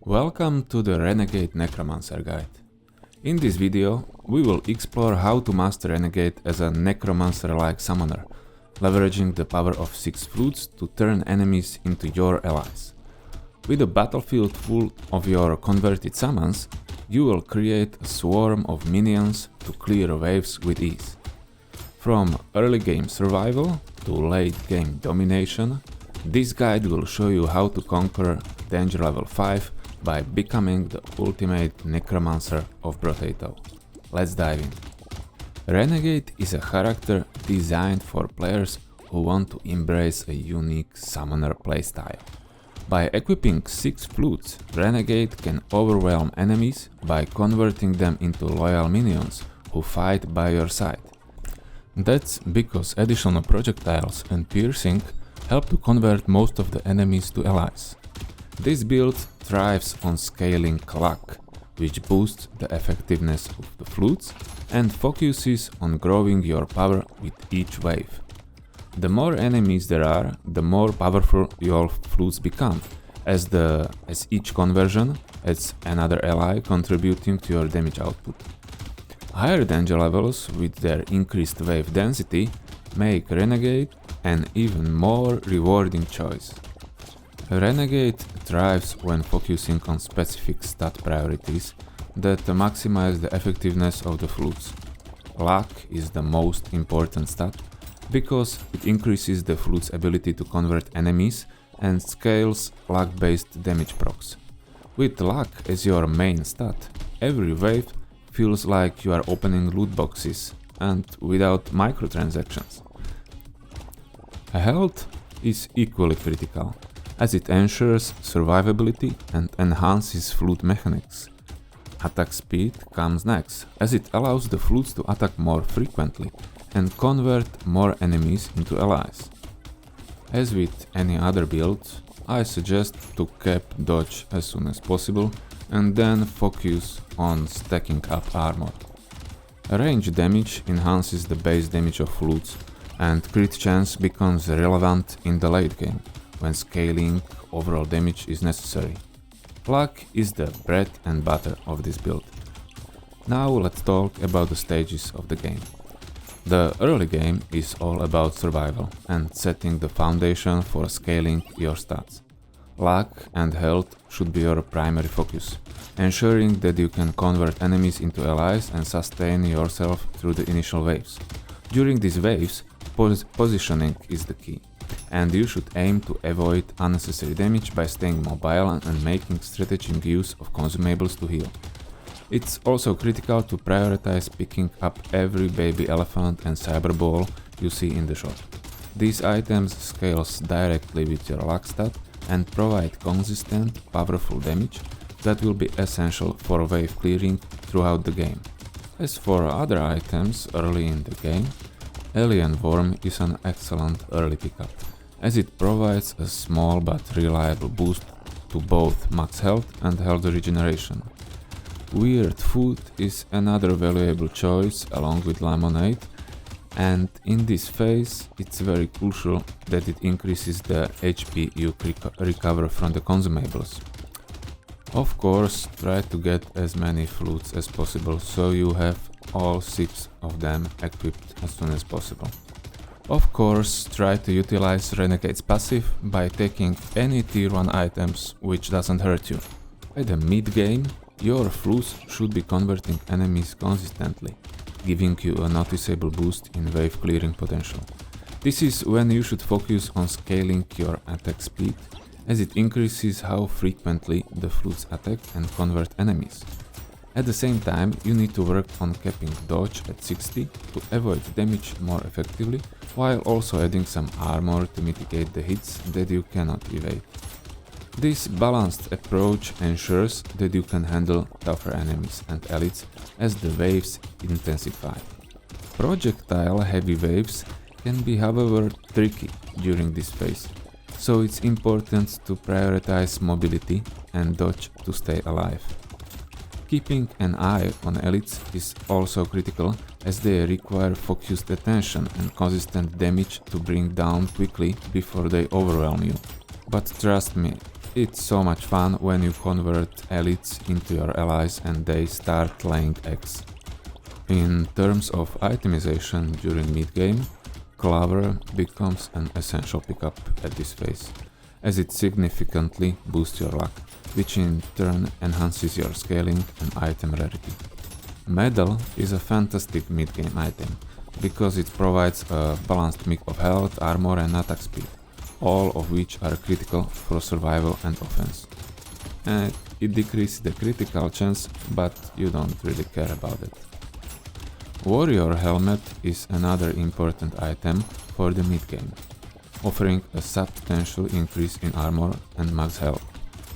Welcome to the Renegade Necromancer guide. In this video, we will explore how to master Renegade as a Necromancer-like summoner, leveraging the power of 6 flutes to turn enemies into your allies. With a battlefield full of your converted summons, you will create a swarm of minions to clear waves with ease. From early game survival to late game domination, this guide will show you how to conquer danger level 5 by becoming the ultimate Necromancer of Brotato. Let's dive in. Renegade is a character designed for players who want to embrace a unique summoner playstyle. By equipping 6 flutes, Renegade can overwhelm enemies by converting them into loyal minions who fight by your side. That's because additional projectiles and piercing help to convert most of the enemies to allies. This build thrives on scaling luck, which boosts the effectiveness of the flutes and focuses on growing your power with each wave. The more enemies there are, the more powerful your flutes become, as each conversion adds another ally contributing to your damage output. Higher danger levels with their increased wave density make Renegade an even more rewarding choice. Renegade thrives when focusing on specific stat priorities that maximize the effectiveness of the flutes. Luck is the most important stat because it increases the flute's ability to convert enemies and scales luck-based damage procs. With luck as your main stat, every wave feels like you are opening loot boxes and without microtransactions. Health is equally critical, as it ensures survivability and enhances flute mechanics. Attack speed comes next, as it allows the flutes to attack more frequently and convert more enemies into allies. As with any other build, I suggest to cap dodge as soon as possible and then focus on stacking up armor. Range damage enhances the base damage of flutes, and crit chance becomes relevant in the late game, when scaling overall damage is necessary. Luck is the bread and butter of this build. Now let's talk about the stages of the game. The early game is all about survival and setting the foundation for scaling your stats. Luck and health should be your primary focus, ensuring that you can convert enemies into allies and sustain yourself through the initial waves. During these waves, positioning is the key, and you should aim to avoid unnecessary damage by staying mobile and making strategic use of consumables to heal. It's also critical to prioritize picking up every baby elephant and cyber ball you see in the shop. These items scales directly with your luck stat and provide consistent, powerful damage that will be essential for wave clearing throughout the game. As for other items early in the game, Alien Worm is an excellent early pickup, as it provides a small but reliable boost to both max health and health regeneration. Weird Food is another valuable choice along with Lemonade, and in this phase it's very crucial that it increases the HP you recover from the consumables. Of course, try to get as many flutes as possible so you have all 6 of them equipped as soon as possible. Of course, try to utilize Renegade's passive by taking any tier 1 items which doesn't hurt you. By the mid game, your flutes should be converting enemies consistently, giving you a noticeable boost in wave clearing potential. This is when you should focus on scaling your attack speed, as it increases how frequently the flutes attack and convert enemies. At the same time, you need to work on capping dodge at 60 to avoid damage more effectively, while also adding some armor to mitigate the hits that you cannot evade. This balanced approach ensures that you can handle tougher enemies and elites as the waves intensify. Projectile-heavy waves can be, however, tricky during this phase, so it's important to prioritize mobility and dodge to stay alive. Keeping an eye on elites is also critical, as they require focused attention and consistent damage to bring down quickly before they overwhelm you. But trust me, It's so much fun when you convert elites into your allies and they start laying eggs. In terms of itemization during mid-game, Clover becomes an essential pickup at this phase, as it significantly boosts your luck, which in turn enhances your scaling and item rarity. Medal is a fantastic mid-game item, because it provides a balanced mix of health, armor and attack speed, all of which are critical for survival and offense. And it decreases the critical chance, but you don't really care about it. Warrior Helmet is another important item for the mid-game, offering a substantial increase in armor and max health,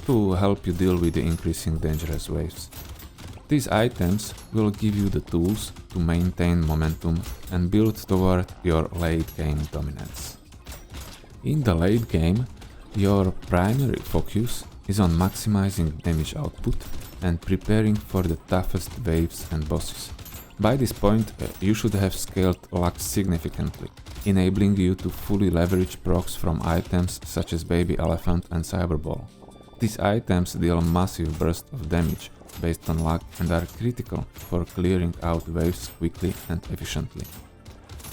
to help you deal with the increasing dangerous waves. These items will give you the tools to maintain momentum and build toward your late game dominance. In the late game, your primary focus is on maximizing damage output and preparing for the toughest waves and bosses. By this point, you should have scaled luck significantly, enabling you to fully leverage procs from items such as Baby Elephant and Cyberball. These items deal massive bursts of damage based on luck and are critical for clearing out waves quickly and efficiently.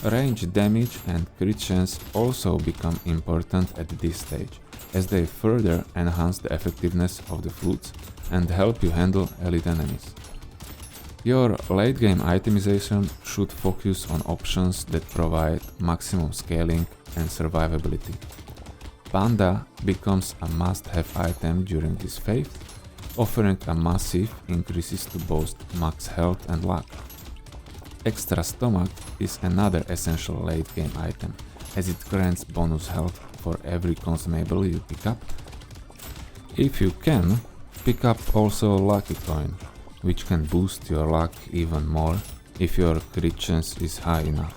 Range damage and crit chance also become important at this stage, as they further enhance the effectiveness of the flutes and help you handle elite enemies. Your late game itemization should focus on options that provide maximum scaling and survivability. Panda becomes a must-have item during this phase, offering a massive increases to both max health and luck. Extra Stomach is another essential late game item, as it grants bonus health for every consumable you pick up. If you can, pick up also Lucky Coin, which can boost your luck even more if your crit chance is high enough.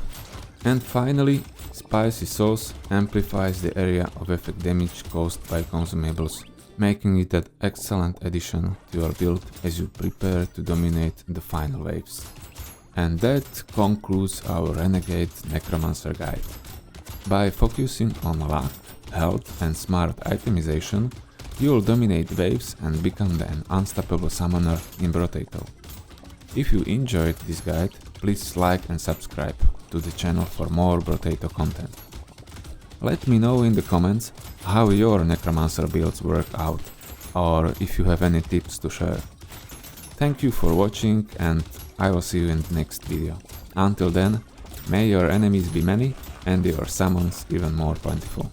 And finally, Spicy Sauce amplifies the area of effect damage caused by consumables, making it an excellent addition to your build as you prepare to dominate the final waves. And that concludes our Renegade Necromancer guide. By focusing on luck, health and smart itemization, you'll dominate waves and become an unstoppable summoner in Brotato. If you enjoyed this guide, please like and subscribe to the channel for more Brotato content. Let me know in the comments how your Necromancer builds work out, or if you have any tips to share. Thank you for watching, and I will see you in the next video. Until then, may your enemies be many and your summons even more plentiful.